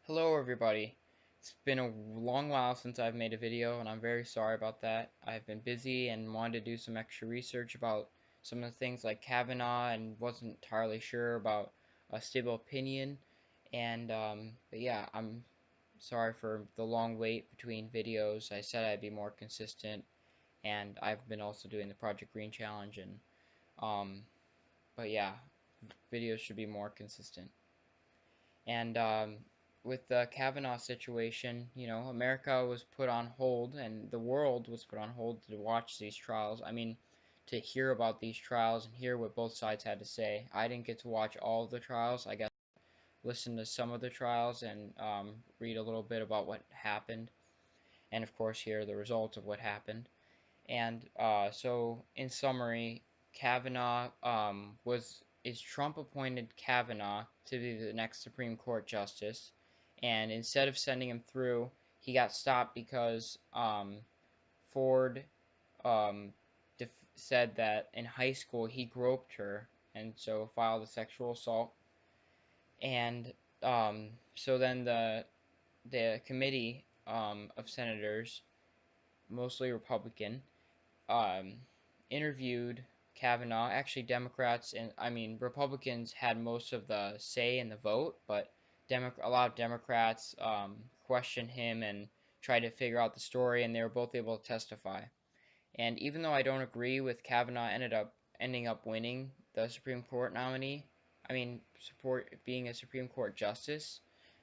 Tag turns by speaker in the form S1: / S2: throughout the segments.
S1: Hello everybody. It's been a long while since I've made a video and I'm very sorry about that. I've been busy and wanted to do some extra research about some of the things like Kavanaugh and wasn't entirely sure about a stable opinion but yeah, I'm sorry for the long wait between videos. I said I'd be more consistent and I've been also doing the Project Green Challenge and um but yeah, videos should be more consistent. And with the Kavanaugh situation, America was put on hold and the world was put on hold to watch these trials. I mean, to hear about these trials and hear what both sides had to say. I didn't get to watch all of the trials. I got to listen to some of the trials and read a little bit about what happened, and of course, hear the results of what happened. And so, in summary, Kavanaugh is Trump appointed Kavanaugh to be the next Supreme Court justice, and instead of sending him through, he got stopped because Ford um, said that in high school he groped her, and so filed a sexual assault. And so then the committee of senators, mostly Republican, um, interviewed Kavanaugh. Actually, Democrats and I mean Republicans had most of the say in the vote, but a lot of Democrats questioned him and tried to figure out the story, and they were both able to testify. And even though I don't agree with Kavanaugh ending up winning the Supreme Court nominee, I mean support being a Supreme Court justice,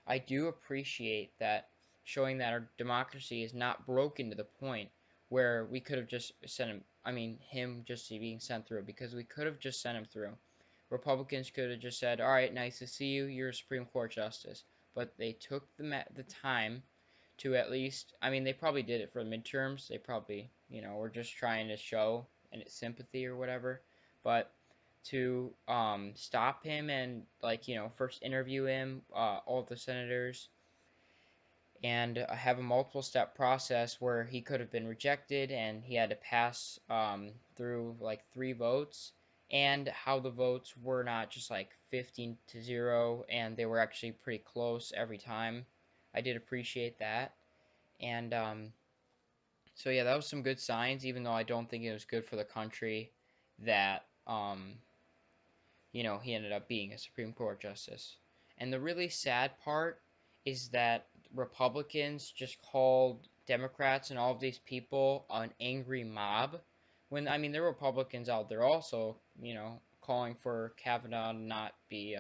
S1: I do appreciate that showing that our democracy is not broken to the point where we could have just sent him. I mean him just being sent through because we could have just sent him through. Republicans could have just said, "All right, nice to see you. You're a Supreme Court justice," but they took the time to at least, I mean, they probably did it for the midterms. They probably, were just trying to show and sympathy or whatever. But to stop him and like first interview him, all of the senators, and have a multiple step process where he could have been rejected and he had to pass through like three votes, and how the votes were not just like 15-0 and they were actually pretty close every time. I did appreciate that. And so yeah, that was some good signs, even though I don't think it was good for the country that he ended up being a Supreme Court justice. And the really sad part is that Republicans just called Democrats and all of these people an angry mob. When I mean there are Republicans out there also, calling for Kavanaugh to not be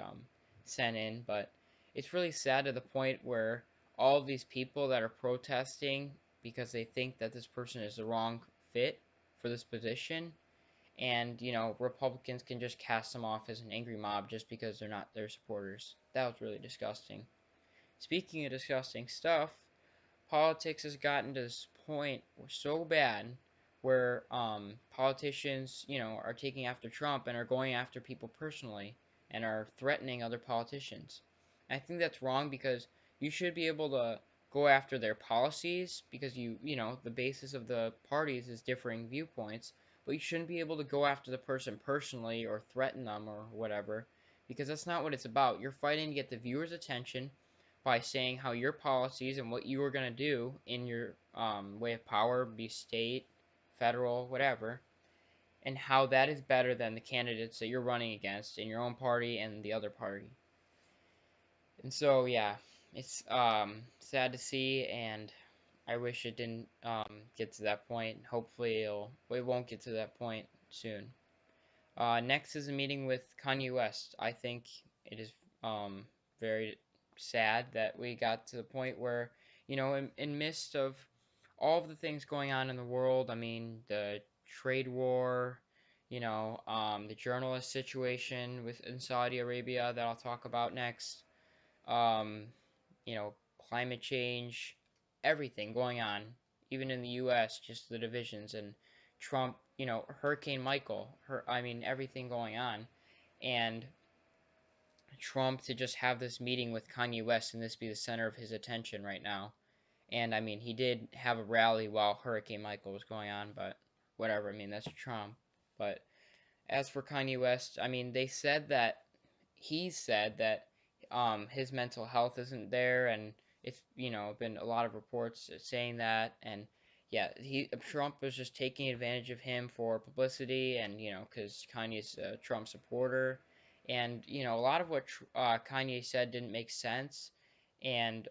S1: sent in, but it's really sad to the point where all of these people that are protesting because they think that this person is the wrong fit for this position, and Republicans can just cast them off as an angry mob just because they're not their supporters. That was really disgusting. Speaking of disgusting stuff, politics has gotten to this point so bad where politicians, are taking after Trump and are going after people personally and are threatening other politicians. And I think that's wrong because you should be able to go after their policies because the basis of the parties is differing viewpoints, but you shouldn't be able to go after the person personally or threaten them or whatever, because that's not what it's about. You're fighting to get the viewer's attention by saying how your policies and what you are going to do in your way of power, be state, federal, whatever, and how that is better than the candidates that you're running against in your own party and the other party. And so, yeah, it's sad to see, and I wish it didn't get to that point. Hopefully, it won't get to that point soon. Next is a meeting with Kanye West. I think it is very sad that we got to the point where, in midst of all of the things going on in the world, I mean, the trade war, the journalist situation in Saudi Arabia that I'll talk about next, um, climate change, everything going on, even in the U.S., just the divisions and Trump, Hurricane Michael, I mean, everything going on, and Trump to just have this meeting with Kanye West and this be the center of his attention right now. And I mean, he did have a rally while Hurricane Michael was going on, but whatever. I mean, that's Trump. But as for Kanye West, I mean, he said that his mental health isn't there, and it's been a lot of reports saying that. And yeah, he Trump was just taking advantage of him for publicity, and because Kanye's a Trump supporter, and a lot of what Kanye said didn't make sense, and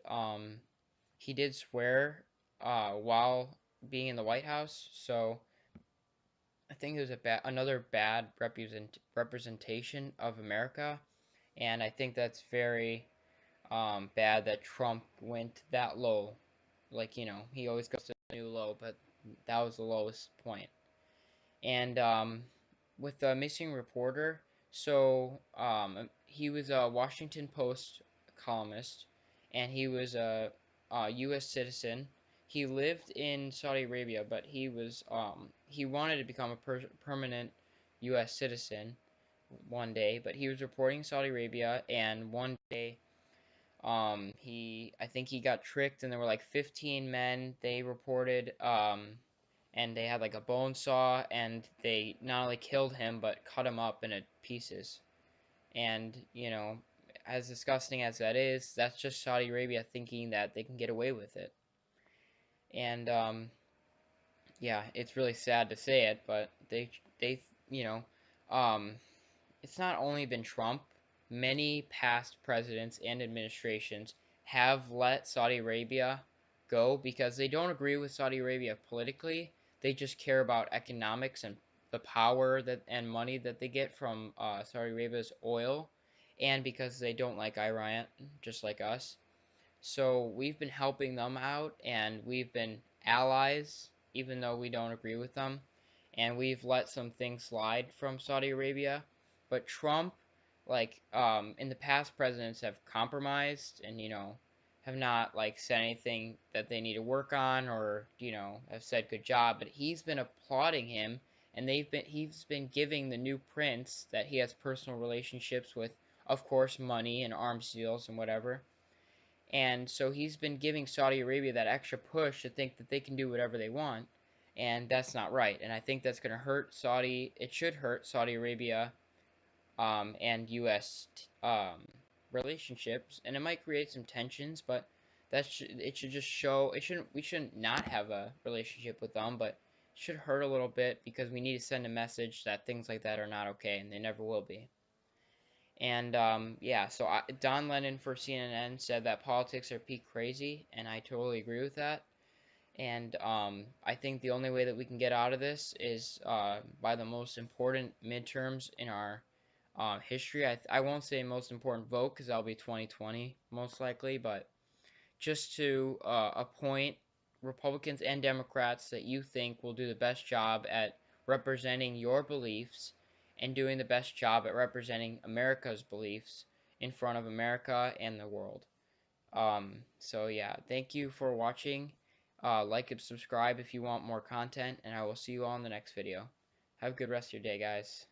S1: he did swear while being in the White House, so I think it was another bad representation of America, and I think that's very bad that Trump went that low. Like, he always goes to a new low, but that was the lowest point. And with the missing reporter, so he was a Washington Post columnist, and he was a U.S. citizen. He lived in Saudi Arabia, but he wanted to become a permanent U.S. citizen one day. But he was reporting Saudi Arabia, and one day I think he got tricked, and there were like 15 men. They reported, and they had like a bone saw, and they not only killed him but cut him up into pieces. And as disgusting as that is, that's just Saudi Arabia thinking that they can get away with it. And yeah, it's really sad to say it, but they you know, um, it's not only been Trump. Many past presidents and administrations have let Saudi Arabia go because they don't agree with Saudi Arabia politically. They just care about economics and the power that and money that they get from Saudi Arabia's oil, and because they don't like Iran, just like us. So we've been helping them out, and we've been allies, even though we don't agree with them. And we've let some things slide from Saudi Arabia. But Trump, like, in the past, presidents have compromised and, have not, like, said anything that they need to work on, or, have said good job. But he's been applauding him, and he's been giving the new prince that he has personal relationships with, of course, money and arms deals and whatever. And so he's been giving Saudi Arabia that extra push to think that they can do whatever they want, and that's not right. And I think that's going to hurt Saudi. It should hurt Saudi Arabia and U.S. Relationships, and it might create some tensions. But it should just show. We shouldn't not have a relationship with them, but it should hurt a little bit because we need to send a message that things like that are not okay, and they never will be. And yeah, so Don Lennon for CNN said that politics are peak crazy, and I totally agree with that. And I think the only way that we can get out of this is by the most important midterms in our history. I won't say most important vote because that'll be 2020 most likely, but just to appoint Republicans and Democrats that you think will do the best job at representing your beliefs and doing the best job at representing America's beliefs in front of America and the world. So yeah, thank you for watching. Like and subscribe if you want more content, and I will see you all in the next video. Have a good rest of your day, guys.